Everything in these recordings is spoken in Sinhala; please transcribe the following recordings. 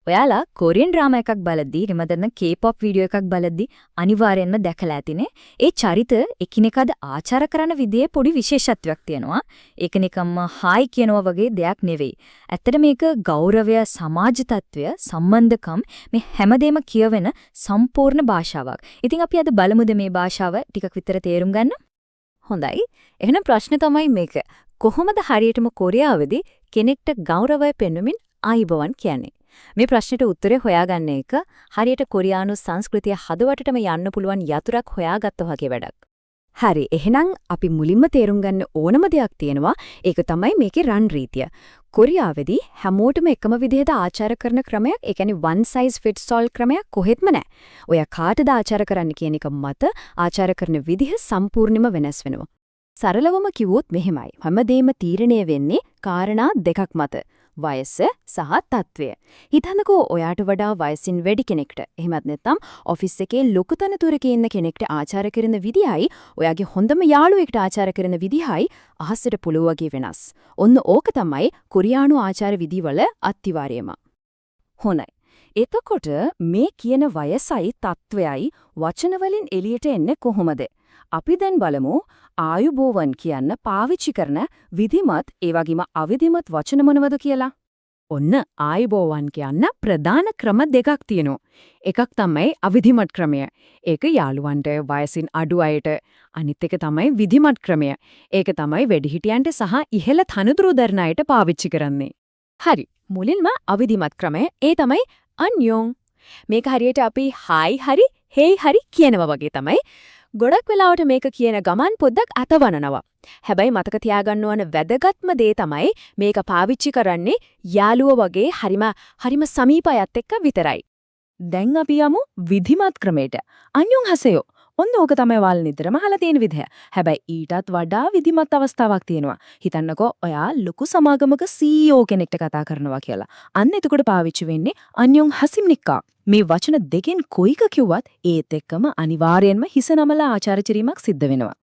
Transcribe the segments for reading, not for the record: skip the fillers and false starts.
ඔයාලා කොරියන් ඩ්‍රාමා එකක් බලද්දී රිමදන්න K-pop වීඩියෝ එකක් බලද්දී අනිවාර්යෙන්ම දැකලා ඇතිනේ. ඒ චරිත එකිනෙකාද ආචාර කරන විදිහේ පොඩි විශේෂත්වයක් තියෙනවා. ඒක නිකම්ම හායි කියනවා වගේ දෙයක් නෙවෙයි. ඇත්තට මේක ගෞරවය, සමාජ තත්වය, සම්බන්ධකම් මේ හැමදේම කියවෙන සම්පූර්ණ භාෂාවක්. ඉතින් අපි අද බලමුද මේ භාෂාව ටිකක් විතර තේරුම් ගන්න? හොඳයි. එහෙනම් ප්‍රශ්නේ තමයි මේක. කොහොමද හරියටම කොරියාවේදී කෙනෙක්ට ගෞරවය පෙන්වමින් ආයිබෝවන් කියන්නේ? මේ ප්‍රශ්නෙට උත්තරේ හොයාගන්න එක හරියට කොරියානු සංස්කෘතිය හදවතටම යන්න පුළුවන් යතුරක් හොයාගත්තා වගේ වැඩක්. හරි, එහෙනම් අපි මුලින්ම තේරුම් ගන්න ඕනම දෙයක් තියෙනවා. ඒක තමයි මේකේ රන් රීතිය. කොරියාවේදී හැමෝටම එකම විදිහට ආචාර කරන ක්‍රමයක්, ඒ කියන්නේ one size fits all ක්‍රමයක් කොහෙත්ම නැහැ. ඔය කාටද ආචාර කරන්න කියන එක මත ආචාර කරන විදිහ සම්පූර්ණයෙන්ම වෙනස් වෙනවා. සරලවම කිව්වොත් මෙහෙමයි. හැමදේම තීරණය වෙන්නේ කාරණා දෙකක් මත. වයස සහ තත්වය. හිතන්නකෝ ඔයාට වඩා වයසින් වැඩි කෙනෙක්ට, එහෙමත් නැත්නම් ඔෆිස් එකේ ලොකු තනතුරක ඉන්න කෙනෙක්ට ආචාර කරන විදියයි ඔයාගේ හොඳම යාළුවෙක්ට ආචාර කරන විදියයි අහසට පුළු වගේ වෙනස්. ඔන්න ඕක තමයි කොරියානු ආචාර විදිවල අත්විවරයම. හොඳයි. එතකොට මේ කියන වයසයි තත්වයයි වචන වලින් එළියට එන්නේ කොහොමද? අපි දැන් බලමු ආයුබෝවන් කියන්න පාවිච්චි කරන විධිමත් ඒ වගේම අවිධිමත් වචන මොනවද කියලා. ඔන්න ආයුබෝවන් කියන්න ප්‍රධාන ක්‍රම දෙකක් තියෙනවා. එකක් තමයි අවිධිමත් ක්‍රමය. ඒක යාළුවන්ට, වයසින් අඩු අයට. අනිත් එක තමයි විධිමත් ක්‍රමය. ඒක තමයි වැඩිහිටියන්ට සහ ඉහළ තනතුරු දරන අයට පාවිච්චි කරන්නේ. හරි. මුලින්ම අවිධිමත් ක්‍රමය. ඒ තමයි අන්යෝන්. මේක හරියට අපි හායි හරි, හේයි හරි කියනවා වගේ තමයි. ගොඩක් වෙලාවට මේක කියන ගමන් පොඩ්ඩක් අතවනනවා. හැබැයි මතක තියාගන්න ඕන වැදගත්ම දේ තමයි මේක පාවිච්චි කරන්නේ යාළුවෝ වගේ හරිම සමීප අයත් එක්ක විතරයි. දැන් අපි යමු විධිමත් ක්‍රමයට. අන්‍යොන් හසයෝ. ඔන්න ඕක තමයි ඔයාලා නිතරම අහලා තියෙන විදිහ. හැබැයි ඊටත් වඩා විධිමත් අවස්ථාවක් තියෙනවා. හිතන්නකෝ ඔයා ලොකු සමාගමක CEO කෙනෙක්ට කතා කරනවා කියලා. අන්න එතකොට පාවිච්චි වෙන්නේ අන්‍යොන් හසිම්නික්කා. මේ වචන දෙකෙන් කොයික කිව්වත් ඒත් එක්කම අනිවාර්යෙන්ම හිස නමලා ආචාර කිරීමක් සිද්ධ වෙනවා.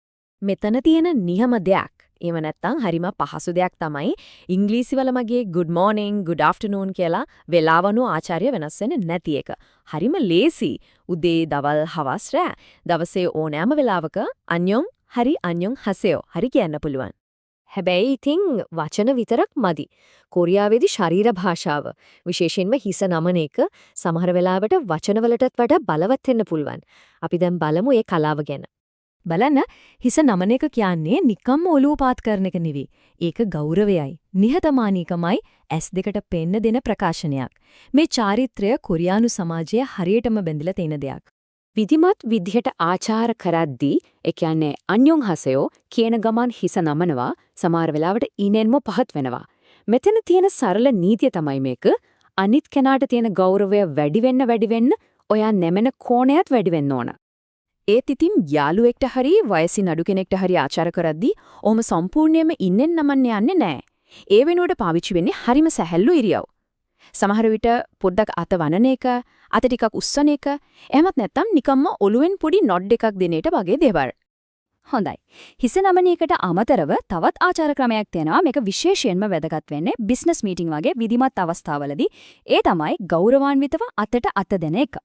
මෙතන තියෙන නියම දෙයක්. එහෙම නැත්නම් හරිම පහසු දෙයක් තමයි ඉංග්‍රීසි වල මගේ good morning, good afternoon කියලා වේලාවනු ආචාර්ය වෙනස් වෙන්නේ නැති එක. හරිම ලේසි. උදේ, දවල්, හවස්, රෑ දවසේ ඕනෑම වෙලාවක අන්‍යොන් හරි අන්‍යොන් හසෙයෝ හරි කියන්න පුළුවන්. හැබැයි ඉතින් වචන විතරක් මදි. කොරියාවේදී ශරීර භාෂාව විශේෂයෙන්ම හිස නමන එක සමහර වෙලාවට වචන වලටත් වඩා බලවත් වෙන්න පුළුවන්. අපි දැන් බලමු ඒ කලාව ගැන. බලන්න, හිස නමන එක කියන්නේ නිකම්ම ඔලුව පාත් කරන එක නෙවෙයි. ඒක ගෞරවයයි, නිහතමානීකමයි, ඇස් දෙකට පෙන්න දෙන ප්‍රකාශනයක්. මේ චාරිත්‍රය කොරියානු සමාජයේ හරියටම බැඳිලා තියෙන දෙයක්. විධිමත් විදිහට ආචාර කරද්දී, ඒ කියන්නේ අන්‍යොන් හසයෝ කියන ගමන් හිස නමනවා, සමහර වෙලාවට ඊනෙන්ම පහත් වෙනවා. මෙතන තියෙන සරල නීතිය තමයි මේක. අනිත් කෙනාට තියෙන ගෞරවය වැඩි වෙන්න ඔයා නැමෙන කෝණයත් වැඩි වෙන්න ඕන. ඒත් ඉතින් යාළුවෙක්ට හරි වයසින් අඩු කෙනෙක්ට හරි ආචාර කරද්දී ඔහොම සම්පූර්ණයෙන්ම ඉන්නෙන් නමන්න යන්නේ නැහැ. ඒ වෙනුවට පාවිච්චි වෙන්නේ හරිම සැහැල්ලු ඉරියව්. සමහර විට පොඩ්ඩක් අත වනන එක, අත ටිකක් උස්සන එක, එහෙමත් නැත්නම් නිකම්ම ඔලුවෙන් පොඩි නොඩ් එකක් දෙන එක වගේ දේවල්. හොඳයි. හිස නමන එකට අමතරව තවත් ආචාර ක්‍රමයක් තියෙනවා. මේක විශේෂයෙන්ම වැදගත් වෙන්නේ බිස්නස් මීටින් වගේ විධිමත් අවස්ථාවලදී. ඒ තමයි ගෞරවාන්විතව අතට අත දෙන එක.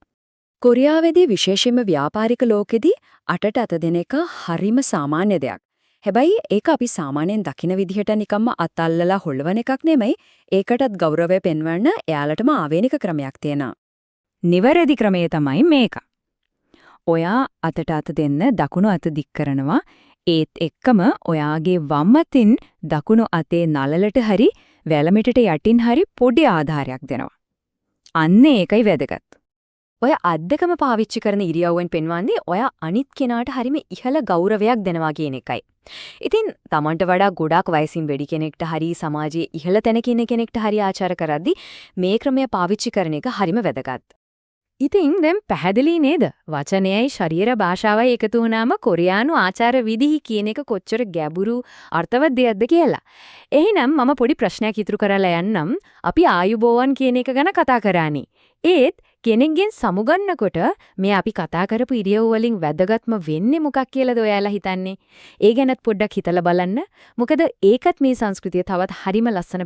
කොරියාවේදී විශේෂයෙන්ම ව්‍යාපාරික ලෝකෙදී අතට අත දෙන එක හරිම සාමාන්‍ය දෙයක්. හැබැයි ඒක අපි සාමාන්‍යයෙන් දකින විදිහට නිකම්ම අතල්ලලා හොල්වන එකක් නෙමෙයි. ඒකටත් ගෞරවය පෙන්වන්න එයාලටම ආවේනික ක්‍රමයක් තියෙනවා. නිවැරදි ක්‍රමය තමයි මේක. ඔයා අතට අත දෙන්න දකුණු අත දික් කරනවා. ඒත් එක්කම ඔයාගේ වම් අතින් දකුණු අතේ නළලට හරි වැලමිටට යටින් හරි පොඩි ආධාරයක් දෙනවා. අන්න ඒකයි වැදගත්. ඔය අද්දකම පාවිච්චි කරන ඉරියව්වෙන් පෙන්වන්නේ ඔය අනිත් කෙනාට හරිම ඉහළ ගෞරවයක් දෙනවා කියන එකයි. ඉතින් Tamanට වඩා ගොඩාක් වයසින් වැඩි කෙනෙක්ට හරි සමාජයේ ඉහළ තැනක ඉන්න කෙනෙක්ට හරි ආචාර කරද්දී මේ ක්‍රමය පාවිච්චි කරන එක හරිම වැදගත්. ඉතින් දැන් පැහැදිලි නේද? වචනයයි ශරීර භාෂාවයි එකතු වුණාම කොරියානු ආචාර විධි කියන එක කොච්චර ගැඹුරු අර්ථවත් දෙයක්ද කියලා. එහෙනම් මම පොඩි ප්‍රශ්නයක් ඉතුරු කරලා යන්නම්. අපි ආයුබෝවන් කියන එක ගැන කතා කරානේ. ඒත් කෙනෙක්ගෙන් සමුගන්නකොට මේ අපි කතා කරපු ඉරියව් වලින් වැදගත්ම වෙන්නේ මොකක් කියලාද ඔයාලා හිතන්නේ? ඒ ගැනත් පොඩ්ඩක් හිතලා බලන්න. මොකද ඒකත් මේ සංස්කෘතිය තවත් හරිම ලස්සන